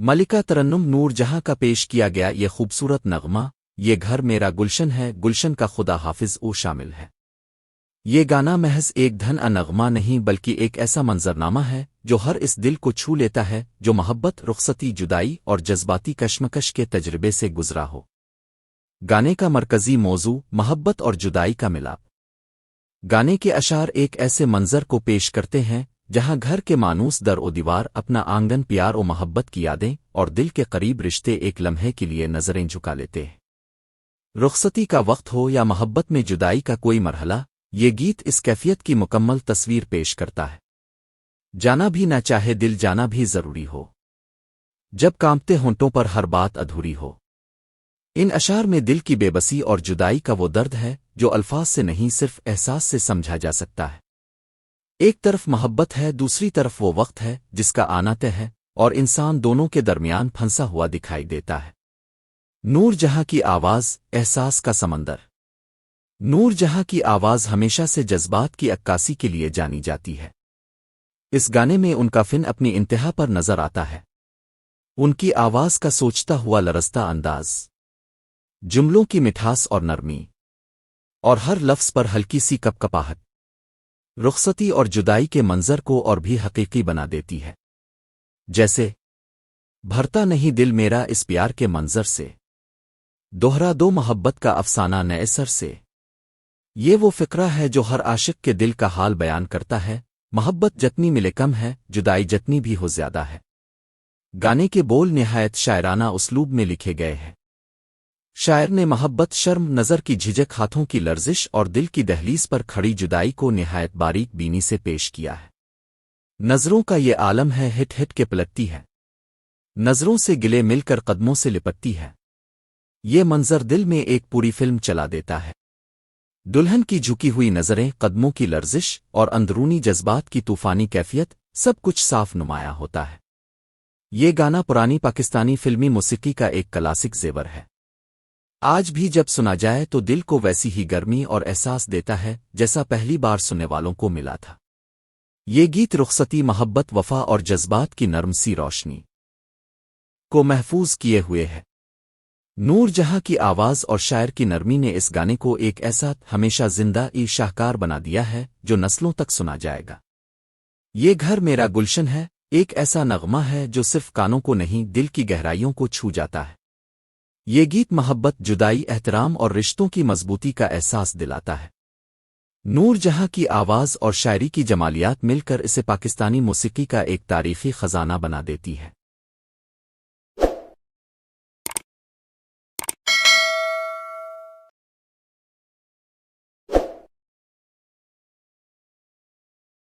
ملکہ ترنم نور جہاں کا پیش کیا گیا یہ خوبصورت نغمہ، یہ گھر میرا گلشن ہے، گلشن کا خدا حافظ او شامل ہے۔ یہ گانا محض ایک دھن نغمہ نہیں بلکہ ایک ایسا منظرنامہ ہے جو ہر اس دل کو چھو لیتا ہے جو محبت، رخصتی، جدائی اور جذباتی کشمکش کے تجربے سے گزرا ہو۔ گانے کا مرکزی موضوع محبت اور جدائی کا ملاپ۔ گانے کے اشعار ایک ایسے منظر کو پیش کرتے ہیں جہاں گھر کے مانوس در و دیوار اپنا آنگن پیار و محبت کی یادیں اور دل کے قریب رشتے ایک لمحے کے لیے نظریں جھکا لیتے ہیں۔ رخصتی کا وقت ہو یا محبت میں جدائی کا کوئی مرحلہ، یہ گیت اس کیفیت کی مکمل تصویر پیش کرتا ہے۔ جانا بھی نہ چاہے دل، جانا بھی ضروری ہو، جب کانپتے ہونٹوں پر ہر بات ادھوری ہو۔ ان اشعار میں دل کی بے بسی اور جدائی کا وہ درد ہے جو الفاظ سے نہیں صرف احساس سے سمجھا جا سکتا ہے۔ ایک طرف محبت ہے، دوسری طرف وہ وقت ہے جس کا آنا طے ہے، اور انسان دونوں کے درمیان پھنسا ہوا دکھائی دیتا ہے۔ نور جہاں کی آواز، احساس کا سمندر۔ نور جہاں کی آواز ہمیشہ سے جذبات کی عکاسی کے لیے جانی جاتی ہے۔ اس گانے میں ان کا فن اپنی انتہا پر نظر آتا ہے۔ ان کی آواز کا سوچتا ہوا لرزتا انداز، جملوں کی مٹھاس اور نرمی، اور ہر لفظ پر ہلکی سی کپکپاہٹ، رخصتی اور جدائی کے منظر کو اور بھی حقیقی بنا دیتی ہے۔ جیسے بھرتا نہیں دل میرا اس پیار کے منظر سے، دوہرا دو محبت کا افسانہ نئے سر سے۔ یہ وہ فقرہ ہے جو ہر عاشق کے دل کا حال بیان کرتا ہے، محبت جتنی ملے کم ہے، جدائی جتنی بھی ہو زیادہ ہے۔ گانے کے بول نہایت شاعرانہ اسلوب میں لکھے گئے ہیں۔ شاعر نے محبت، شرم، نظر کی جھجک، ہاتھوں کی لرزش اور دل کی دہلیز پر کھڑی جدائی کو نہایت باریک بینی سے پیش کیا ہے۔ نظروں کا یہ عالم ہے، ہٹ ہٹ کے پلٹتی ہے، نظروں سے گلے مل کر قدموں سے لپٹتی ہے۔ یہ منظر دل میں ایک پوری فلم چلا دیتا ہے۔ دلہن کی جھکی ہوئی نظریں، قدموں کی لرزش اور اندرونی جذبات کی طوفانی کیفیت، سب کچھ صاف نمایاں ہوتا ہے۔ یہ گانا پرانی پاکستانی فلمی موسیقی کا ایک کلاسک زیور ہے۔ آج بھی جب سنا جائے تو دل کو ویسی ہی گرمی اور احساس دیتا ہے جیسا پہلی بار سننے والوں کو ملا تھا۔ یہ گیت رخصتی، محبت، وفا اور جذبات کی نرم سی روشنی کو محفوظ کیے ہوئے ہے۔ نور جہاں کی آواز اور شاعر کی نرمی نے اس گانے کو ایک ایسا ہمیشہ زندہ شاہکار بنا دیا ہے جو نسلوں تک سنا جائے گا۔ یہ گھر میرا گلشن ہے ایک ایسا نغمہ ہے جو صرف کانوں کو نہیں، دل کی گہرائیوں کو چھو جاتا ہے۔ یہ گیت محبت، جدائی، احترام اور رشتوں کی مضبوطی کا احساس دلاتا ہے۔ نور جہاں کی آواز اور شاعری کی جمالیات مل کر اسے پاکستانی موسیقی کا ایک تاریخی خزانہ بنا دیتی ہے۔